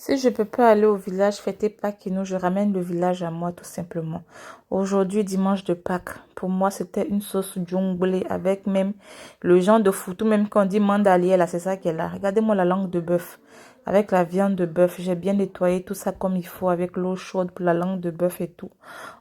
Si je peux pas aller au village fêter Pâques, je ramène le village à moi tout simplement. Aujourd'hui, dimanche de Pâques, pour moi, c'était une sauce jonglée avec même le genre de foutou, même quand on dit mandalier, là, c'est ça qu'elle a. Regardez-moi la langue de bœuf. Avec la viande de bœuf, j'ai bien nettoyé tout ça comme il faut avec l'eau chaude pour la langue de bœuf et tout.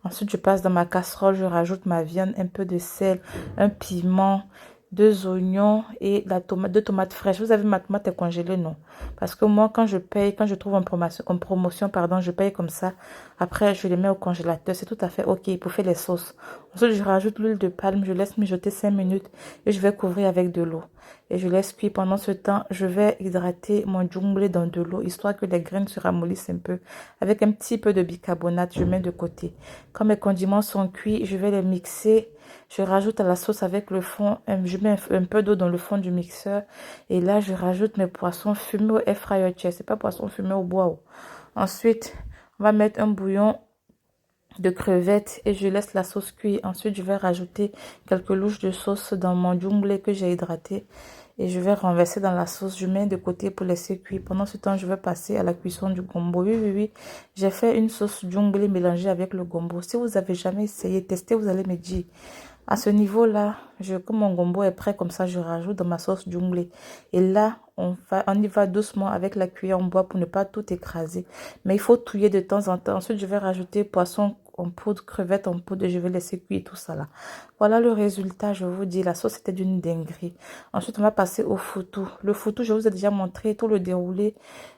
Ensuite, je passe dans ma casserole, je rajoute ma viande, un peu de sel, un piment, deux oignons et la tomate, deux tomates fraîches. Vous avez ma tomate est congelée, non? Parce que moi, quand je paye, quand je trouve en promotion, pardon, je paye comme ça. Après, je les mets au congélateur. C'est tout à fait OK pour faire les sauces. Ensuite, je rajoute l'huile de palme. Je laisse mijoter 5 minutes et je vais couvrir avec de l'eau. Et je laisse cuire. Pendant ce temps, je vais hydrater mon jungle dans de l'eau, histoire que les graines se ramollissent un peu. Avec un petit peu de bicarbonate, je mets de côté. Quand mes condiments sont cuits, je vais les mixer. Je rajoute à la sauce avec le fond, je mets un peu d'eau dans le fond du mixeur. Et là, je rajoute mes poissons fumés au air fryer. C'est pas poisson fumé au bois. Ensuite, on va mettre un bouillon de crevettes et je laisse la sauce cuire. Ensuite, je vais rajouter quelques louches de sauce dans mon jungle que j'ai hydraté et je vais renverser dans la sauce. Je mets de côté pour laisser cuire. Pendant ce temps, je vais passer à la cuisson du gombo. Oui, oui, oui. J'ai fait une sauce jungle mélangée avec le gombo. Si vous avez jamais essayé, testez, vous allez me dire. À ce niveau-là, comme mon gombo est prêt comme ça, je rajoute dans ma sauce jungle. Et là, on y va doucement avec la cuillère en bois pour ne pas tout écraser. Mais il faut touiller de temps en temps. Ensuite, je vais rajouter poisson en poudre, crevettes en poudre et je vais laisser cuire tout ça là. Voilà le résultat, je vous dis. La sauce était d'une dinguerie. Ensuite, on va passer au foutou. Le foutou, je vous ai déjà montré tout le déroulé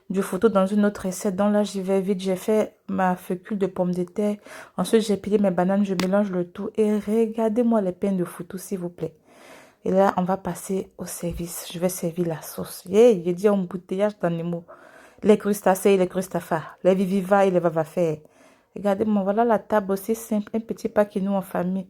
du foutou dans une autre recette. Donc là, j'y vais vite. J'ai fait ma fécule de pommes de terre. Ensuite, j'ai pilé mes bananes. Je mélange le tout. Et regardez-moi les pains de foutou, s'il vous plaît. Et là, on va passer au service. Je vais servir la sauce. Yeah, j'ai dit embouteillage dans les mots. Les crustacés et les crustafars. Les viviva et les vavafères. Regardez-moi, voilà la table aussi simple. Un petit paquet nous en famille.